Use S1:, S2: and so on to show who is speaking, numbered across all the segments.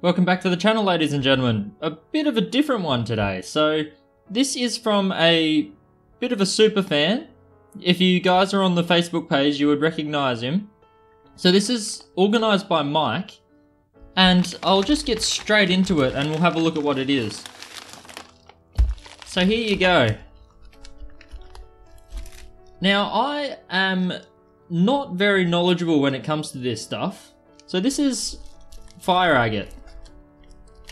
S1: Welcome back to the channel, ladies and gentlemen. A bit of a different one today. So this is from a bit of a super fan. If you guys are on the Facebook page, you would recognize him. So this is organized by Mike, and I'll just get straight into it and we'll have a look at what it is. So here you go. Now I am not very knowledgeable when it comes to this stuff. So this is Fire Agate.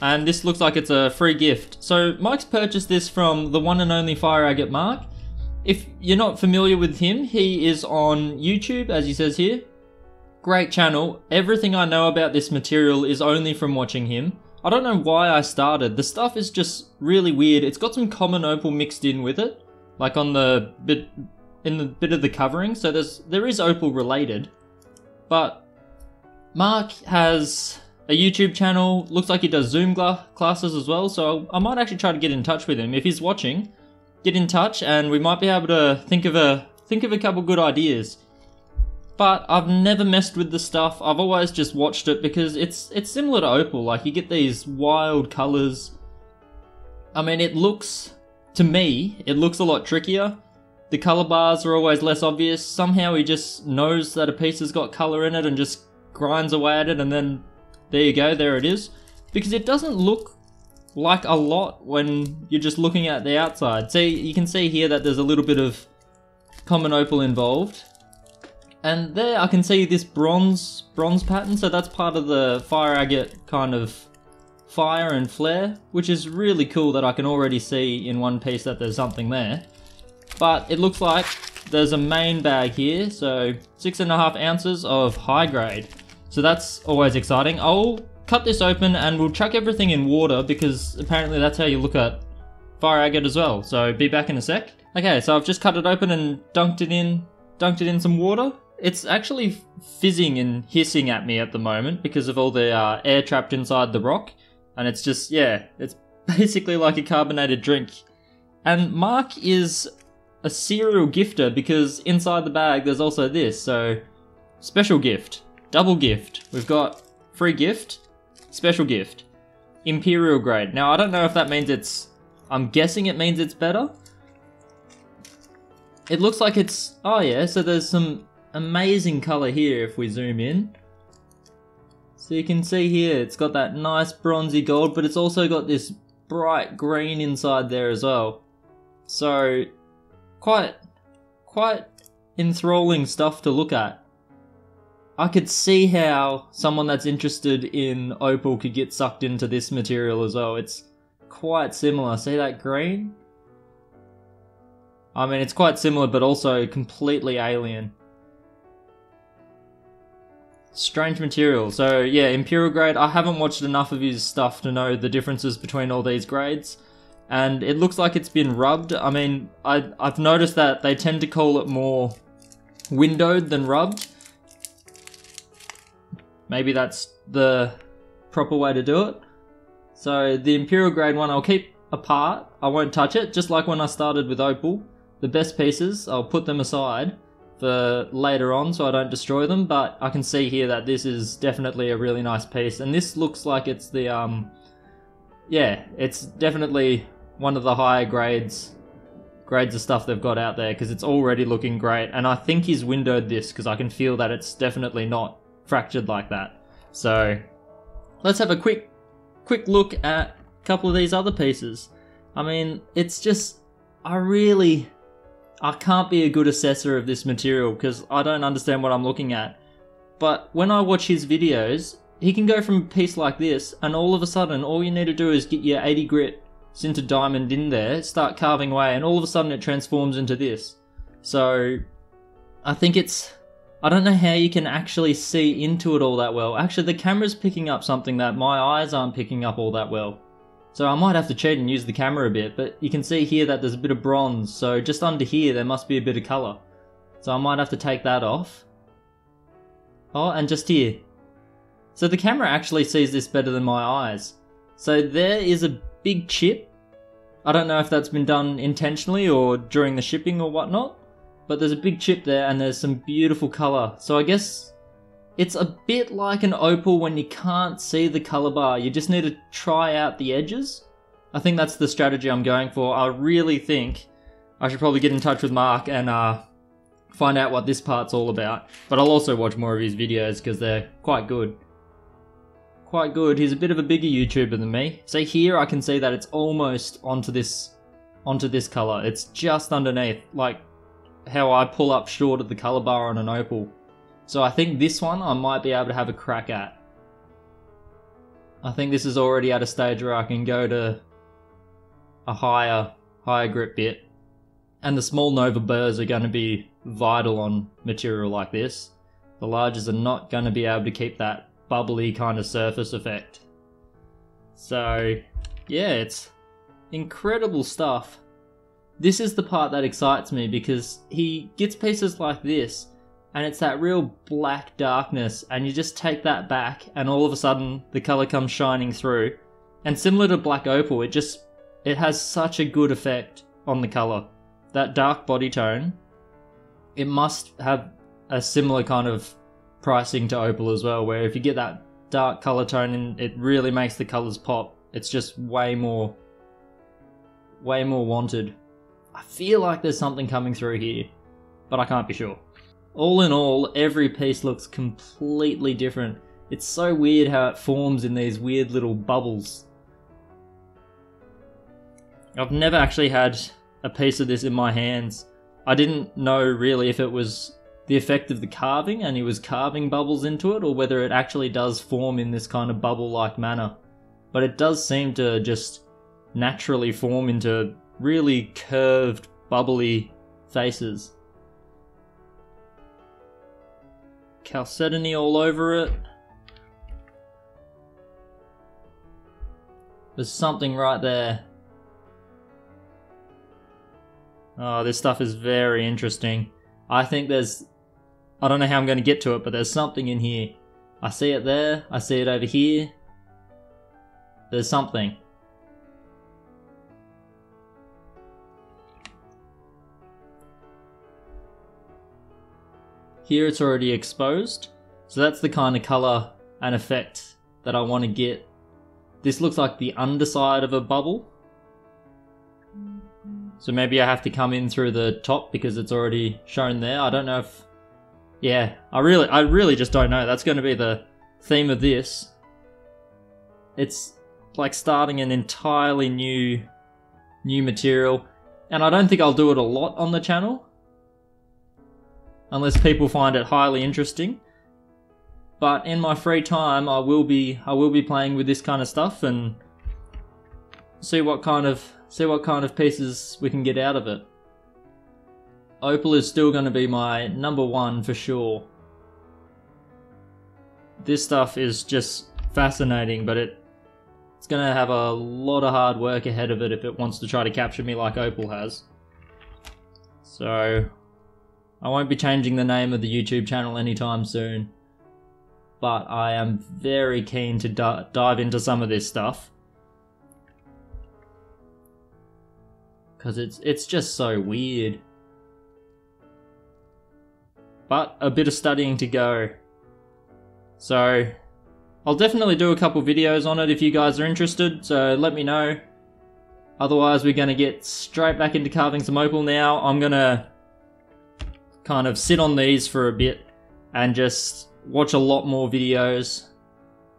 S1: And this looks like it's a free gift. So Mike's purchased this from the one and only Fire Agate Mark. If you're not familiar with him, he is on YouTube, as he says here. Great channel. Everything I know about this material is only from watching him. I don't know why I started. The stuff is just really weird. It's got some common opal mixed in with it, like on the bit in the bit of the covering. So there is opal related, but Mark has a YouTube channel. Looks like he does Zoom classes as well. So I might actually try to get in touch with him. If he's watching, get in touch and we might be able to think of a couple good ideas. But I've never messed with the stuff. I've always just watched it because it's similar to opal. Like, you get these wild colors. I mean, to me, it looks a lot trickier. The color bars are always less obvious. Somehow he just knows that a piece has got color in it and just grinds away at it, and then there you go, there it is. Because it doesn't look like a lot when you're just looking at the outside. See, you can see here that there's a little bit of common opal involved. And there I can see this bronze pattern, so that's part of the Fire Agate kind of fire and flare, which is really cool that I can already see in one piece that there's something there. But it looks like there's a main bag here, so 6.5 ounces of high grade. So that's always exciting. I'll cut this open and we'll chuck everything in water because apparently that's how you look at Fire Agate as well. So be back in a sec. Okay, so I've just cut it open and dunked it in some water. It's actually fizzing and hissing at me at the moment because of all the air trapped inside the rock. And it's just, yeah, it's basically like a carbonated drink. And Mark is a serial gifter because inside the bag there's also this. So special gift, double gift. We've got free gift, special gift, imperial grade. Now I don't know if that means I'm guessing it means it's better. It looks like it's, oh yeah, so there's some amazing color here if we zoom in. So you can see here it's got that nice bronzy gold, but it's also got this bright green inside there as well. So quite enthralling stuff to look at. I could see how someone that's interested in opal could get sucked into this material as well. It's quite similar. See that green? I mean, it's quite similar, but also completely alien. Strange material. So yeah, imperial grade. I haven't watched enough of his stuff to know the differences between all these grades. And it looks like it's been rubbed. I mean, I've noticed that they tend to call it more windowed than rubbed. Maybe that's the proper way to do it. So the imperial grade one I'll keep apart. I won't touch it, just like when I started with opal. The best pieces, I'll put them aside for later on so I don't destroy them, but I can see here that this is definitely a really nice piece, and this looks like it's the, yeah, it's definitely one of the higher grades of stuff they've got out there, because it's already looking great, and I think he's windowed this, because I can feel that it's definitely not fractured like that. So, let's have a quick look at a couple of these other pieces. I mean, it's just, I can't be a good assessor of this material because I don't understand what I'm looking at. But when I watch his videos, he can go from a piece like this and all of a sudden all you need to do is get your 80 grit sintered diamond in there, start carving away, and all of a sudden it transforms into this. So I think I don't know how you can actually see into it all that well. Actually, the camera's picking up something that my eyes aren't picking up all that well. So I might have to cheat and use the camera a bit, but you can see here that there's a bit of bronze, so just under here there must be a bit of colour. So I might have to take that off. Oh, and just here. So the camera actually sees this better than my eyes. So there is a big chip. I don't know if that's been done intentionally or during the shipping or whatnot, but there's a big chip there and there's some beautiful colour. So I guess It's a bit like an opal when you can't see the color bar. You just need to try out the edges. I think that's the strategy I'm going for. I really think I should probably get in touch with Mark and find out what this part's all about. But I'll also watch more of his videos because they're quite good. Quite good. He's a bit of a bigger YouTuber than me. So here I can see that it's almost onto this color. It's just underneath, like how I pull up short of the color bar on an opal. So I think this one I might be able to have a crack at. I think this is already at a stage where I can go to a higher grip bit. And the small Nova burrs are going to be vital on material like this. The larges are not going to be able to keep that bubbly kind of surface effect. So yeah, it's incredible stuff. This is the part that excites me because he gets pieces like this and it's that real black darkness, and you just take that back and all of a sudden the color comes shining through. And similar to black opal, it has such a good effect on the color. That dark body tone, it must have a similar kind of pricing to opal as well, where if you get that dark color tone in, it really makes the colors pop. It's just way more wanted. I feel like there's something coming through here, but I can't be sure. All in all, every piece looks completely different. It's so weird how it forms in these weird little bubbles. I've never actually had a piece of this in my hands. I didn't know really if it was the effect of the carving and he was carving bubbles into it, or whether it actually does form in this kind of bubble-like manner. But it does seem to just naturally form into really curved, bubbly faces. Chalcedony all over it. There's something right there. Oh, this stuff is very interesting. I think I don't know how I'm going to get to it, but there's something in here. I see it there, I see it over here. There's something. Here it's already exposed, so that's the kind of colour and effect that I want to get. This looks like the underside of a bubble. So maybe I have to come in through the top because it's already shown there. I don't know if... Yeah, I really just don't know. That's going to be the theme of this. It's like starting an entirely new material. And I don't think I'll do it a lot on the channel, unless people find it highly interesting. But in my free time, I will be playing with this kind of stuff and see what kind of pieces we can get out of it. Opal is still going to be my number one for sure. This stuff is just fascinating, but it's going to have a lot of hard work ahead of it if it wants to try to capture me like Opal has. So I won't be changing the name of the YouTube channel anytime soon, but I am very keen to dive into some of this stuff. Because it's just so weird. But a bit of studying to go. So I'll definitely do a couple videos on it if you guys are interested, so let me know. Otherwise we're going to get straight back into carving some opal now. I'm going to kind of sit on these for a bit and just watch a lot more videos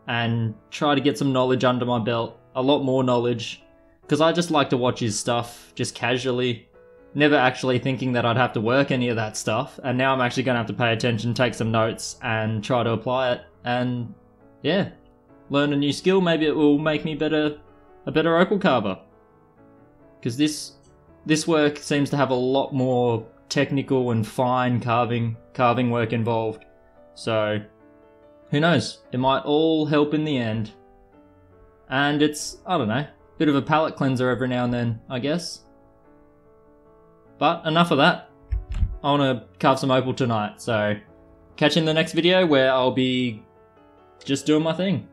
S1: and try to get some knowledge under my belt. A lot more knowledge. Because I just like to watch his stuff just casually, never actually thinking that I'd have to work any of that stuff, and now I'm actually going to have to pay attention, take some notes, and try to apply it, and yeah, learn a new skill. Maybe it will make me a better opal carver. Because this work seems to have a lot more technical and fine carving work involved. So, who knows, it might all help in the end. And it's, I don't know, bit of a palate cleanser every now and then, I guess. But enough of that. I want to carve some opal tonight, so catch you in the next video where I'll be just doing my thing.